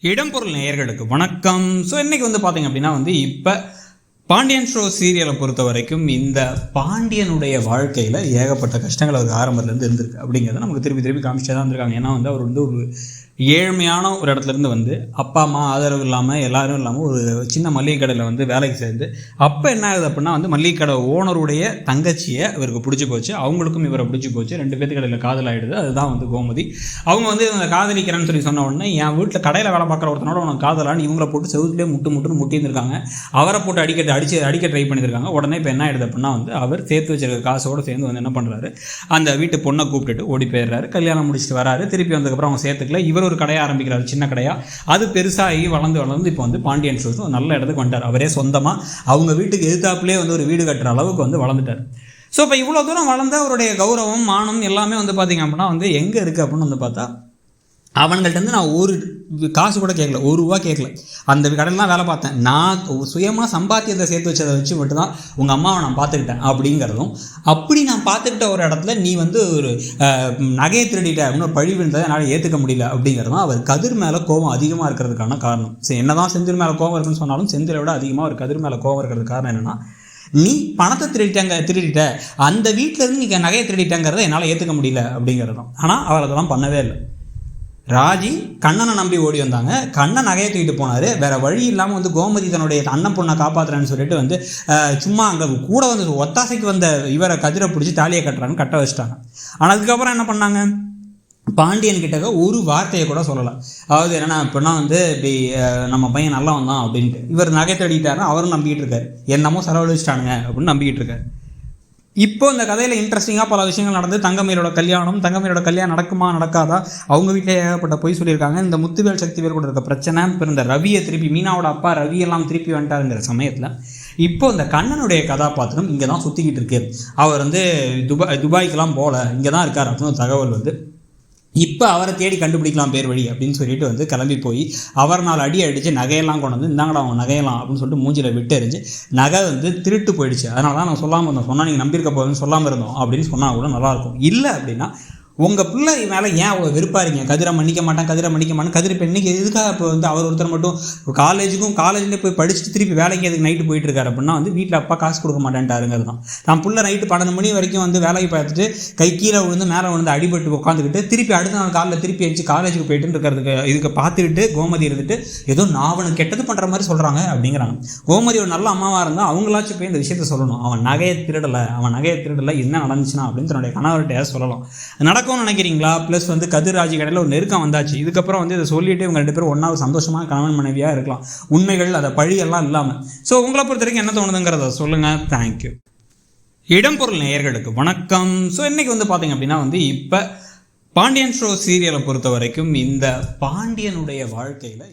இடம்பொருள் நேயர்களுக்கு வணக்கம். ஸோ இன்றைக்கி பார்த்தீங்க அப்படின்னா இப்போ பாண்டியன் ஷோ சீரியலை பொறுத்த வரைக்கும் இந்த பாண்டியனுடைய வாழ்க்கையில் ஏகப்பட்ட கஷ்டங்கள் அவருக்கு ஆரம்பத்துலேருந்து இருந்திருக்கு அப்படிங்கிறத நமக்கு திருப்பி காமிச்சிட்டே தான் இருந்திருக்காங்க. ஏன்னா அவர் ஒரு ஏழ்மையான ஒரு இடத்துலேருந்து அப்பா அம்மா ஆதரவு இல்லாமல் எல்லாரும் இல்லாமல் ஒரு சின்ன மளிகை கடையில் வேலைக்கு சேர்ந்து அப்போ என்ன ஆகுது அப்படின்னா மளிகை கடை ஓனருடைய தங்கச்சியை இவருக்கு பிடிச்சி போச்சு, அவங்களுக்கும் இவரை பிடிச்சி போச்சு, 2 பேர்த்து கடையில் காதல் ஆகிடுது. அதுதான் கோமதி. அவங்க இவங்க காதலிக்கிறேன்னு சொல்லி சொன்ன உடனே என் வீட்டில் கடையில் வேலை பார்க்குற ஒருத்தனோட உனக்கு காதலான்னு இவங்களை போட்டு செவுத்துலேயே முட்டுன்னு முட்டியிருந்திருக்காங்க. அவரை போட்டு அடிக்க ட்ரை பண்ணியிருக்காங்க. உடனே இப்போ என்ன ஆகிடுது அப்படின்னா அவர் சேர்த்து வச்சிருக்க காசோடு சேர்ந்து என்ன பண்ணுறாரு, அந்த வீட்டு பொண்ணை கூப்பிட்டுட்டு ஓடி போயிடுறாரு. கல்யாணம் முடிச்சுட்டு வராரு. திருப்பி வந்ததுக்கப்புறம் அவங்க சேர்த்துக்கல. இவர் ஒரு கடையை ஆரம்பிக்கிறார், சின்ன கடையா. அது பெருசாகி வளர்ந்து இப்போ பாண்டியன் ஷோஸ் நல்ல இடத்துக்கு வந்துட்டார். அவரே சொந்தமாக அவங்க வீட்டுக்கு எதிர்த்தாப்புலேயே ஒரு வீடு கட்டுற அளவுக்கு வளர்ந்துட்டார். ஸோ இப்போ இவ்வளோ தூரம் வளர்ந்த அவருடைய கௌரவம் மானம் எல்லாமே பார்த்தீங்க அப்படின்னா எங்கே இருக்குது அப்படின்னு பார்த்தா அவங்கள்ட்ட நான் ஒரு காசு கூட கேட்கல, ₹1 கேட்கல. அந்த கடையிலாம் வேலை பார்த்தேன், நான் சுயமாக சம்பாத்தியத்தை சேர்த்து வச்சதை வச்சு மட்டும்தான் உங்கள் அம்மாவை நான் பார்த்துக்கிட்டேன் அப்படிங்கிறதும், அப்படி நான் பார்த்துக்கிட்ட ஒரு இடத்துல நீ ஒரு நகையை திருடிட்ட அப்படின்னு பழி விழுந்ததை என்னால் ஏற்றுக்க முடியல அப்படிங்கிறதும் அவர் கதிர் மேலே கோபம் அதிகமாக இருக்கிறதுக்கான காரணம். சரி, என்ன தான் செந்தில் மேலே கோபம் இருக்குன்னு சொன்னாலும் செந்திலை விட அதிகமாக ஒரு கதிர் மேலே கோபம் இருக்கிறது காரணம் என்னென்னா, நீ பணத்தை திருடிட்ட, அந்த வீட்டிலேருந்து நீ நகையை திருடிட்டங்கிறத என்னால் ஏற்றுக்க முடியல அப்படிங்கிறது தான். ஆனால் அவர் அதெல்லாம் பண்ணவே இல்லை. ராஜி கண்ணனை நம்பி ஓடி வந்தாங்க. கண்ணன் நகையை தூக்கிட்டு போனார். வேறு வழி இல்லாமல் கோமதி தன்னுடைய அண்ணன் பொண்ணை காப்பாற்றுறேன்னு சொல்லிட்டு சும்மா அங்கே கூட ஒத்தாசைக்கு வந்த இவரை கதிரை பிடிச்சி தாலியை கட்ட வச்சுட்டாங்க. ஆனால் அதுக்கப்புறம் என்ன பண்ணாங்க, பாண்டியன் கிட்டக்க ஒரு வார்த்தையை கூட சொல்லலாம். அதாவது என்னென்னா இப்போனா இப்படி நம்ம பையன் நல்லா வந்தான் அப்படின்ட்டு இவர் நகை தேடிட்டாருன்னா அவரும் நம்பிக்கிட்டு இருக்காரு, என்னமோ செலவழிச்சிட்டானுங்க அப்படின்னு நம்பிக்கிட்டு இருக்காரு. இப்போ இந்த கதையில் இன்ட்ரெஸ்டிங்காக பல விஷயங்கள் நடந்து, தங்கமயிலோட கல்யாணம் நடக்குமா நடக்காதா, அவங்க வீட்டிலே ஏகப்பட்ட போய் சொல்லியிருக்காங்க. இந்த முத்துவேல் சக்திவேல் கூட இருக்க பிரச்சனை, இப்போ இந்த ரவியை திருப்பி மீனாவோட அப்பா ரவி எல்லாம் திருப்பி வந்துட்டாருங்கிற சமயத்தில் இப்போ இந்த கண்ணனுடைய கதாபாத்திரம் இங்கே தான் சுற்றிக்கிட்டு இருக்கு. அவர் துபாய்க்கெல்லாம் போகல, இங்கே தான் இருக்கார் அப்படின்னு தகவல் இப்போ அவரை தேடி கண்டுபிடிக்கலாம் பேர் வழி அப்படின்னு சொல்லிட்டு கிளம்பி போய் அவர் 4 அடி அடித்து நகையெல்லாம் கொண்டு இந்தாங்கடா அவங்க நகையெல்லாம் அப்படின்னு சொல்லிட்டு மூஞ்சில் விட்டு எறிஞ்சு நகை திருட்டு போயிடுச்சு. அதனால தான் நான் சொல்லாமல் இருந்தோம், சொன்னால் நீங்கள் நம்பியிருக்க போதுன்னு சொல்லாமல் இருந்தோம் அப்படின்னு சொன்னால் கூட நல்லாயிருக்கும். இல்லை அப்படின்னா உங்கள் பிள்ளை மேலே ஏன் அவ்வளோ வெறுப்பாருங்க, கதிரை மன்னிக்க மாட்டேன் கதிரை இப்போ இன்றைக்கி எதுக்காக இப்போ அவர் ஒருத்தர் மட்டும் காலேஜில் போய் படிச்சுட்டு திருப்பி வேலைக்கு எதுக்கு நைட்டு போயிட்டு இருக்காரு அப்படின்னா வீட்டில் அப்பா காசு கொடுக்க மாட்டேன்ட்டாருங்கிறது தான். தான் பிள்ளை நைட்டு 12 மணி வரைக்கும் வேலைக்கு பார்த்துட்டு கை கீழே மேலே அடிபட்டு உட்காந்துக்கிட்டு திருப்பி அடுத்த நாள் காலையில் திருப்பி அடிச்சு காலேஜுக்கு போயிட்டு இருக்கிறதுக்கு இதுக்கு பார்த்துக்கிட்டு கோமதி இருந்துட்டு ஏதோ நான் அவனுக்கு கெட்டது பண்ணுற மாதிரி சொல்கிறாங்க அப்படிங்கிறாங்க. கோமதி ஒரு நல்ல அம்மாவாக இருந்தால் அவங்களாச்சும் போய் இந்த விஷயத்த சொல்லணும், அவன் நகையை திருடலை என்ன நடந்துச்சுன்னா அப்படின்னு தன்னுடைய கணவர்கிட்ட சொல்லலாம். நினைக்கிறீங்களா? ப்ளஸ் கதிராஜி கடையில் ஒரு நெருக்கம் வந்தாச்சு. இதுக்கப்புறம் இதை சொல்லிட்டு இவங்க 2 பேரும் ஒன்றாவது சந்தோஷமாக கணவன் மனைவியாக இருக்கலாம், உண்மைகள் அதை பழியெல்லாம் இல்லாமல். ஸோ உங்களை பொறுத்த வரைக்கும் என்ன தோணுதுங்கிறத சொல்லுங்கள். தேங்க்யூ. இடம்பொருள் நேயர்களுக்கு வணக்கம். ஸோ இன்றைக்கி பார்த்தீங்க அப்படின்னா இப்போ பாண்டியன் ஷோ சீரியலை பொறுத்த வரைக்கும் இந்த பாண்டியனுடைய வாழ்க்கையில்